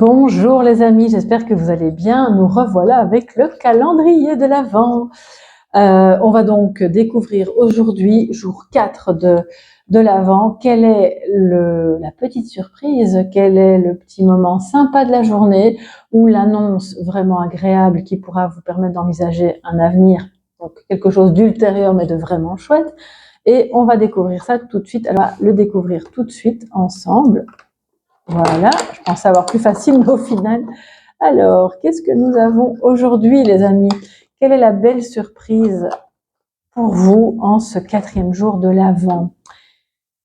Bonjour les amis, j'espère que vous allez bien. Nous revoilà avec le calendrier de l'Avent. On va donc découvrir aujourd'hui, jour 4 de l'Avent, quelle est la petite surprise, quel est le petit moment sympa de la journée ou l'annonce vraiment agréable qui pourra vous permettre d'envisager un avenir, donc quelque chose d'ultérieur mais de vraiment chouette. Et on va découvrir ça tout de suite. Alors, on va le découvrir tout de suite ensemble. Voilà, je pensais avoir plus facile, mais au final. Alors, qu'est-ce que nous avons aujourd'hui, les amis? Quelle est la belle surprise pour vous en ce 4e jour de l'Avent?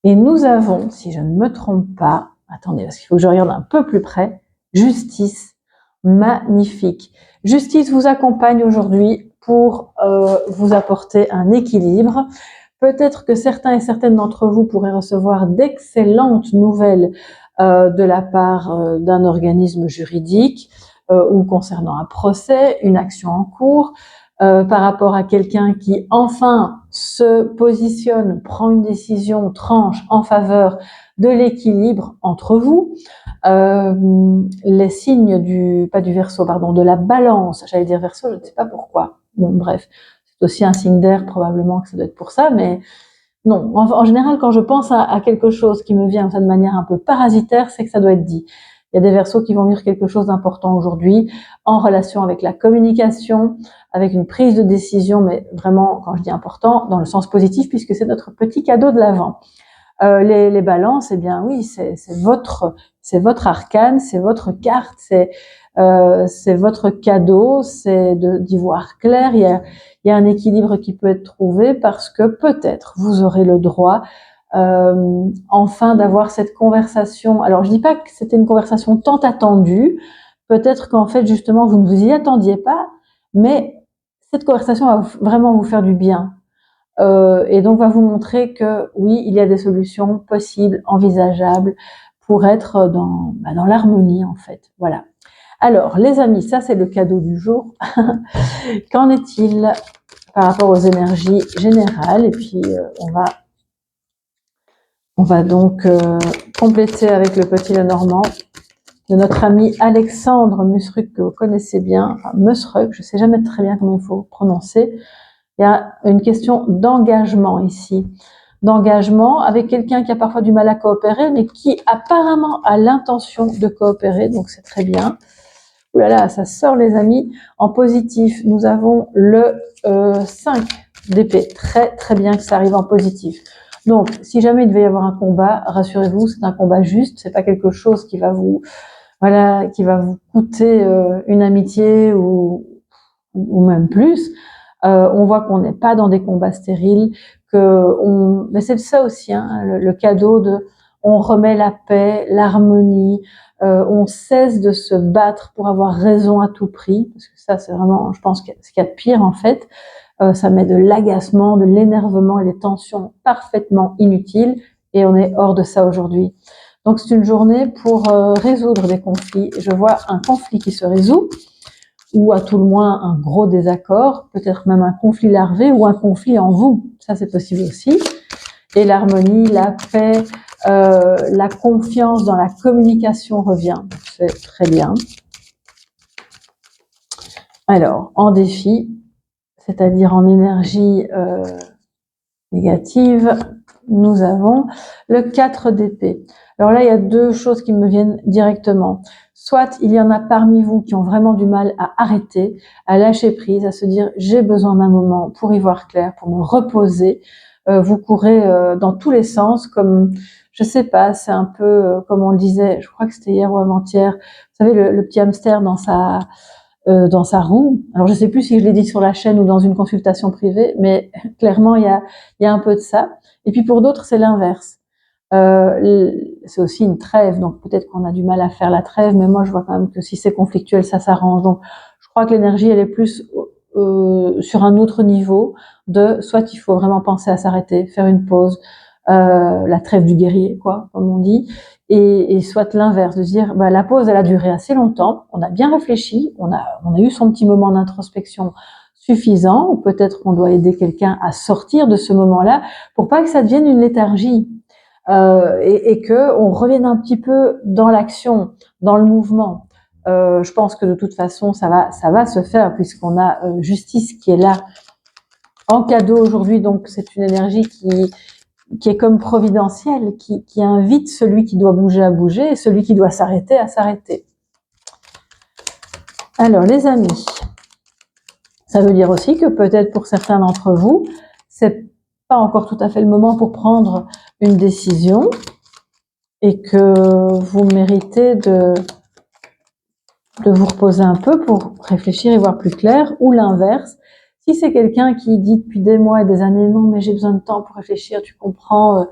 Et nous avons, si je ne me trompe pas, attendez, parce qu'il faut que je regarde un peu plus près, Justice, magnifique. Justice vous accompagne aujourd'hui pour vous apporter un équilibre. Peut-être que certains et certaines d'entre vous pourraient recevoir d'excellentes nouvelles de la part d'un organisme juridique ou concernant un procès, une action en cours, par rapport à quelqu'un qui enfin se positionne, prend une décision, tranche en faveur de l'équilibre entre vous. Les signes pas du Verseau, pardon, de la Balance, j'allais dire Verseau, je ne sais pas pourquoi. Bon, bref, c'est aussi un signe d'air, probablement que ça doit être pour ça, mais non, en général, quand je pense à quelque chose qui me vient de manière un peu parasitaire, c'est que ça doit être dit. Il y a des Verseaux qui vont vivre quelque chose d'important aujourd'hui en relation avec la communication, avec une prise de décision, mais vraiment, quand je dis important, dans le sens positif, puisque c'est notre petit cadeau de l'Avent. Les balances, eh bien oui, c'est votre arcane, c'est votre carte, c'est votre cadeau, c'est d'y voir clair. Il y a un équilibre qui peut être trouvé parce que peut-être vous aurez le droit enfin d'avoir cette conversation. Alors je dis pas que c'était une conversation tant attendue, peut-être qu'en fait justement vous ne vous y attendiez pas, mais cette conversation va vraiment vous faire du bien. Et donc va vous montrer que oui, il y a des solutions possibles, envisageables pour être dans l'harmonie en fait. Voilà. Alors les amis, ça c'est le cadeau du jour. Qu'en est-il par rapport aux énergies générales? Et puis on va donc compléter avec le petit Lenormand de notre ami Alexandre Musruc, que vous connaissez bien, enfin Musruc, je ne sais jamais très bien comment il faut prononcer. Il y a une question d'engagement ici. D'engagement avec quelqu'un qui a parfois du mal à coopérer, mais qui apparemment a l'intention de coopérer, donc c'est très bien. Ouh là là, ça sort les amis. En positif, nous avons le 5 d'épée. Très très bien que ça arrive en positif. Donc, si jamais il devait y avoir un combat, rassurez-vous, c'est un combat juste, c'est pas quelque chose qui va vous coûter une amitié ou même plus. On voit qu'on n'est pas dans des combats stériles, mais c'est ça aussi, hein, le cadeau on remet la paix, l'harmonie, on cesse de se battre pour avoir raison à tout prix, parce que ça c'est vraiment, je pense, ce qu'il y a de pire en fait. Ça met de l'agacement, de l'énervement et des tensions parfaitement inutiles, et on est hors de ça aujourd'hui. Donc c'est une journée pour résoudre des conflits. Je vois un conflit qui se résout, ou à tout le moins un gros désaccord, peut-être même un conflit larvé ou un conflit en vous. Ça, c'est possible aussi. Et l'harmonie, la paix, la confiance dans la communication revient. C'est très bien. Alors, en défi, c'est-à-dire en énergie négative, nous avons le 4 d'épée. Alors là, il y a deux choses qui me viennent directement. Soit il y en a parmi vous qui ont vraiment du mal à arrêter, à lâcher prise, à se dire j'ai besoin d'un moment pour y voir clair, pour me reposer. Vous courez dans tous les sens, comme je sais pas, c'est un peu comme on le disait, je crois que c'était hier ou avant-hier. Vous savez le petit hamster dans sa roue. Alors je sais plus si je l'ai dit sur la chaîne ou dans une consultation privée, mais clairement il y a un peu de ça. Et puis pour d'autres c'est l'inverse. C'est aussi une trêve, donc peut-être qu'on a du mal à faire la trêve, mais moi je vois quand même que si c'est conflictuel, ça s'arrange. Donc je crois que l'énergie elle est plus sur un autre niveau soit il faut vraiment penser à s'arrêter, faire une pause, la trêve du guerrier, quoi, comme on dit, et soit l'inverse, de dire la pause elle a duré assez longtemps, on a bien réfléchi, on a eu son petit moment d'introspection suffisant, ou peut-être qu'on doit aider quelqu'un à sortir de ce moment-là pour pas que ça devienne une léthargie. Et que on revienne un petit peu dans l'action, dans le mouvement. Je pense que de toute façon, ça va se faire puisqu'on a Justice qui est là en cadeau aujourd'hui. Donc, c'est une énergie qui est comme providentielle, qui invite celui qui doit bouger à bouger et celui qui doit s'arrêter à s'arrêter. Alors, les amis, ça veut dire aussi que peut-être pour certains d'entre vous, c'est pas encore tout à fait le moment pour prendre une décision et que vous méritez de vous reposer un peu pour réfléchir et voir plus clair, ou l'inverse. Si c'est quelqu'un qui dit depuis des mois et des années, non, mais j'ai besoin de temps pour réfléchir, tu comprends,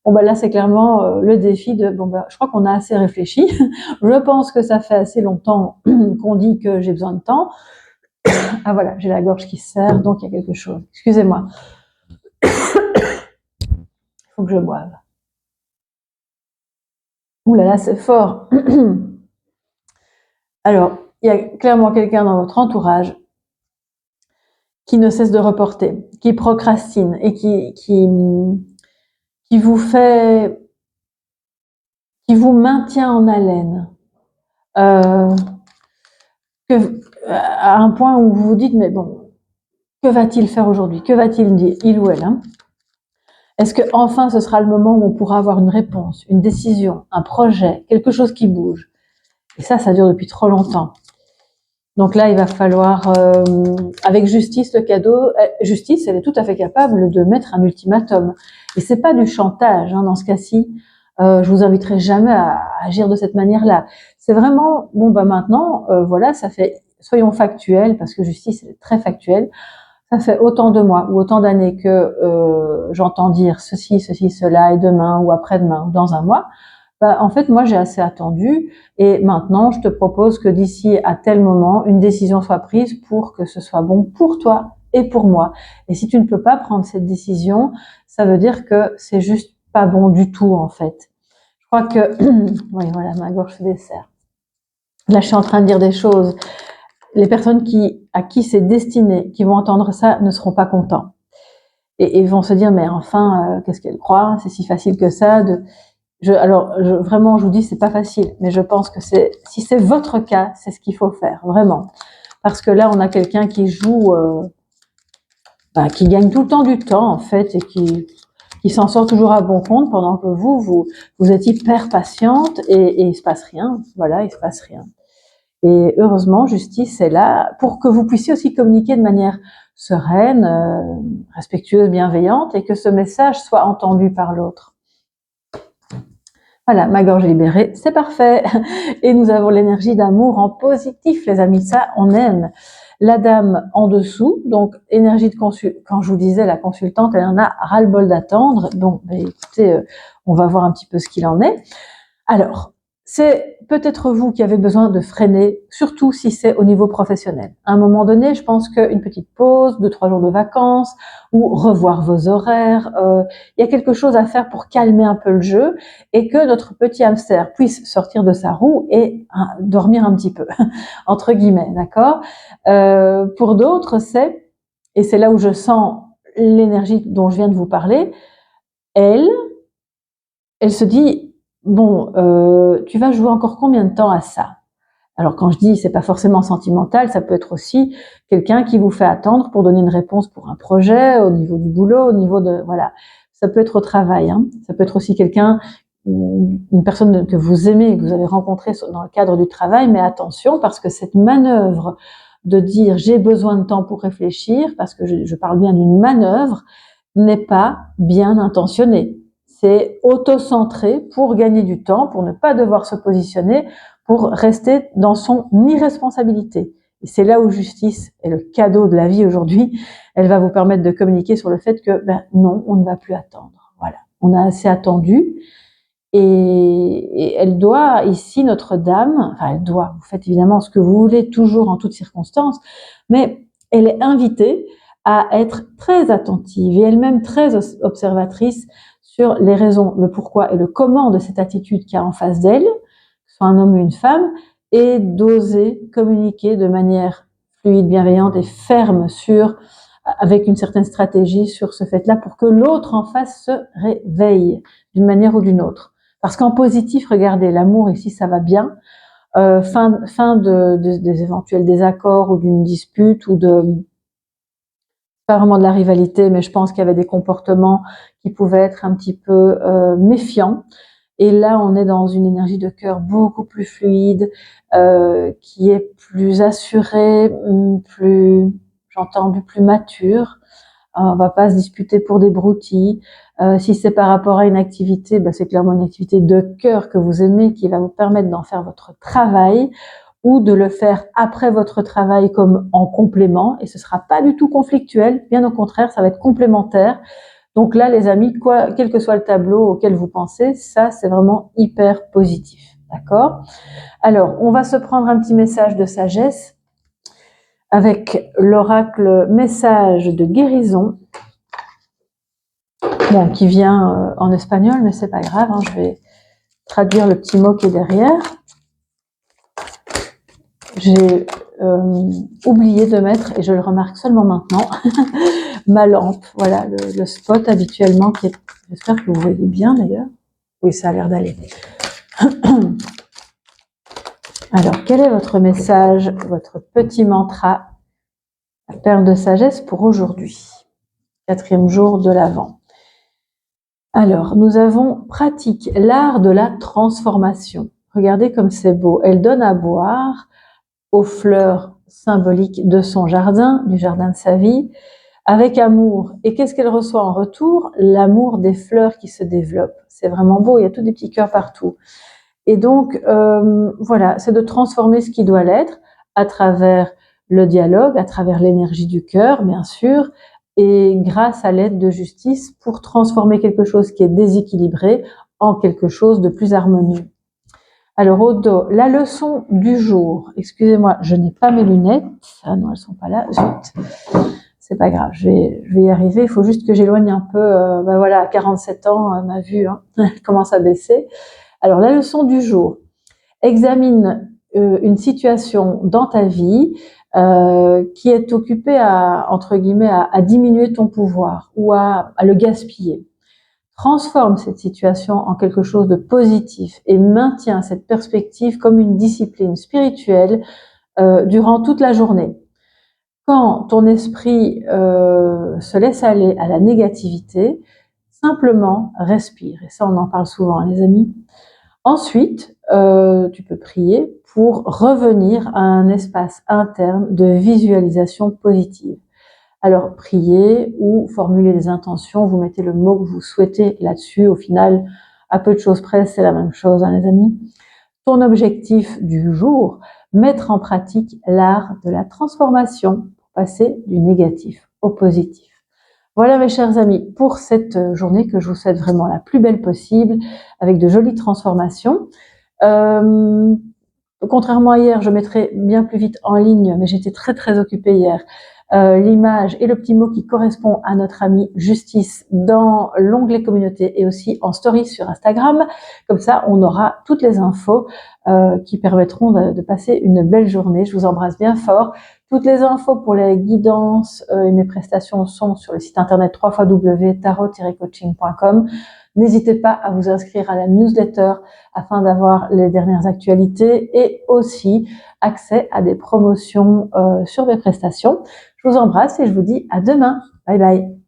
bon, bah là, c'est clairement le défi de, bon, bah, je crois qu'on a assez réfléchi. Je pense que ça fait assez longtemps qu'on dit que j'ai besoin de temps. Ah voilà, j'ai la gorge qui se serre, donc il y a quelque chose. Excusez-moi. Il faut que je boive. Ouh là là, c'est fort. Alors, il y a clairement quelqu'un dans votre entourage qui ne cesse de reporter, qui procrastine et qui vous fait, qui vous maintient en haleine, à un point où vous vous dites, mais bon, que va-t-il faire aujourd'hui? Que va-t-il dire, il ou elle, hein? Est-ce que enfin ce sera le moment où on pourra avoir une réponse, une décision, un projet, quelque chose qui bouge? Et ça dure depuis trop longtemps. Donc là, il va falloir, avec Justice, le cadeau, Justice, elle est tout à fait capable de mettre un ultimatum. Et c'est pas du chantage, hein, dans ce cas-ci. Je vous inviterai jamais à agir de cette manière-là. C'est vraiment, bon, bah maintenant, voilà, ça fait, soyons factuels, parce que Justice, elle est très factuelle. Ça fait autant de mois ou autant d'années que j'entends dire ceci, cela, et demain ou après-demain ou dans un mois. Bah, en fait, moi, j'ai assez attendu et maintenant, je te propose que d'ici à tel moment, une décision soit prise pour que ce soit bon pour toi et pour moi. Et si tu ne peux pas prendre cette décision, ça veut dire que c'est juste pas bon du tout, en fait. Je crois que, oui, voilà, ma gorge se dessert. Là, je suis en train de dire des choses. Les personnes à qui c'est destiné, qui vont entendre ça, ne seront pas contents. Et vont se dire, mais enfin, qu'est-ce qu'elle croit? C'est si facile que ça vraiment, je vous dis, c'est pas facile, mais je pense que si c'est votre cas, c'est ce qu'il faut faire, vraiment. Parce que là, on a quelqu'un qui joue, qui gagne tout le temps du temps, en fait, et qui s'en sort toujours à bon compte, pendant que vous êtes hyper patiente et il se passe rien. Voilà, il se passe rien. Et heureusement, Justice est là pour que vous puissiez aussi communiquer de manière sereine, respectueuse, bienveillante, et que ce message soit entendu par l'autre. Voilà, ma gorge est libérée, c'est parfait. Et nous avons l'énergie d'amour en positif, les amis, ça, on aime. La dame en dessous, donc énergie de quand je vous disais, la consultante, elle en a ras-le-bol d'attendre. Donc, écoutez, on va voir un petit peu ce qu'il en est. Alors, c'est peut-être vous qui avez besoin de freiner, surtout si c'est au niveau professionnel. À un moment donné, je pense qu'une petite pause, 2-3 jours de vacances, ou revoir vos horaires, il y a quelque chose à faire pour calmer un peu le jeu et que notre petit hamster puisse sortir de sa roue et dormir un petit peu, entre guillemets, d'accord? Pour d'autres, et c'est là où je sens l'énergie dont je viens de vous parler, elle se dit, bon, tu vas jouer encore combien de temps à ça? Alors quand je dis c'est pas forcément sentimental, ça peut être aussi quelqu'un qui vous fait attendre pour donner une réponse pour un projet, au niveau du boulot, au niveau de, voilà. Ça peut être au travail, hein. Ça peut être aussi quelqu'un, une personne que vous aimez, que vous avez rencontré dans le cadre du travail, mais attention, parce que cette manœuvre de dire j'ai besoin de temps pour réfléchir, parce que je parle bien d'une manœuvre, n'est pas bien intentionnée. C'est auto-centré pour gagner du temps, pour ne pas devoir se positionner, pour rester dans son irresponsabilité. Et c'est là où Justice est le cadeau de la vie aujourd'hui. Elle va vous permettre de communiquer sur le fait que, non, on ne va plus attendre. Voilà. On a assez attendu. Et elle doit, ici, Notre-Dame, elle doit, vous faites évidemment ce que vous voulez, toujours en toutes circonstances, mais elle est invitée à être très attentive et elle-même très observatrice sur les raisons, le pourquoi et le comment de cette attitude qu'il y a en face d'elle, que ce soit un homme ou une femme, et d'oser communiquer de manière fluide, bienveillante et ferme avec une certaine stratégie sur ce fait-là pour que l'autre en face se réveille d'une manière ou d'une autre. Parce qu'en positif, regardez, l'amour ici, ça va bien. fin des éventuels désaccords ou d'une dispute ou pas vraiment de la rivalité, mais je pense qu'il y avait des comportements qui pouvaient être un petit peu méfiants. Et là, on est dans une énergie de cœur beaucoup plus fluide, qui est plus assurée, plus mature. On va pas se disputer pour des broutilles. Si c'est par rapport à une activité, c'est clairement une activité de cœur que vous aimez qui va vous permettre d'en faire votre travail ou de le faire après votre travail comme en complément. Et ce sera pas du tout conflictuel. Bien au contraire, ça va être complémentaire. Donc là, les amis, quel que soit le tableau auquel vous pensez, ça, c'est vraiment hyper positif. D'accord? Alors, on va se prendre un petit message de sagesse avec l'oracle message de guérison, qui vient en espagnol, mais c'est pas grave, je vais traduire le petit mot qui est derrière. J'ai oublié de mettre, et je le remarque seulement maintenant, ma lampe, voilà, le spot habituellement qui est, j'espère que vous voyez bien d'ailleurs. Oui, ça a l'air d'aller. Alors, quel est votre message, votre petit mantra, la perle de sagesse pour aujourd'hui, 4e jour de l'Avent? Alors, nous avons pratique l'art de la transformation. Regardez comme c'est beau. Elle donne à boire aux fleurs symboliques de son jardin, du jardin de sa vie, avec amour. Et qu'est-ce qu'elle reçoit en retour? L'amour des fleurs qui se développent. C'est vraiment beau, il y a tous des petits cœurs partout. Et donc, voilà, c'est de transformer ce qui doit l'être à travers le dialogue, à travers l'énergie du cœur, bien sûr, et grâce à l'aide de justice pour transformer quelque chose qui est déséquilibré en quelque chose de plus harmonieux. Alors, au dos, la leçon du jour. Excusez-moi, je n'ai pas mes lunettes. Ah non, elles sont pas là. Zut. C'est pas grave, je vais y arriver. Il faut juste que j'éloigne un peu. Voilà, à 47 ans, ma vue commence à baisser. Alors, la leçon du jour. Examine une situation dans ta vie qui est occupée entre guillemets, à diminuer ton pouvoir ou à le gaspiller. Transforme cette situation en quelque chose de positif et maintiens cette perspective comme une discipline spirituelle durant toute la journée. Quand ton esprit se laisse aller à la négativité, simplement respire. Et ça, on en parle souvent, les amis. Ensuite, tu peux prier pour revenir à un espace interne de visualisation positive. Alors, prier ou formuler des intentions, vous mettez le mot que vous souhaitez là-dessus. Au final, à peu de choses près, c'est la même chose, les amis. Ton objectif du jour, mettre en pratique l'art de la transformation pour passer du négatif au positif. Voilà mes chers amis, pour cette journée que je vous souhaite vraiment la plus belle possible, avec de jolies transformations. Contrairement à hier, je mettrai bien plus vite en ligne, mais j'étais très très occupée hier, l'image et le petit mot qui correspond à notre amie Justice dans l'onglet communauté et aussi en story sur Instagram. Comme ça, on aura toutes les infos qui permettront de passer une belle journée. Je vous embrasse bien fort. Toutes les infos pour les guidances et mes prestations sont sur le site internet www.tarot-coaching.com. N'hésitez pas à vous inscrire à la newsletter afin d'avoir les dernières actualités et aussi accès à des promotions sur mes prestations. Je vous embrasse et je vous dis à demain. Bye bye.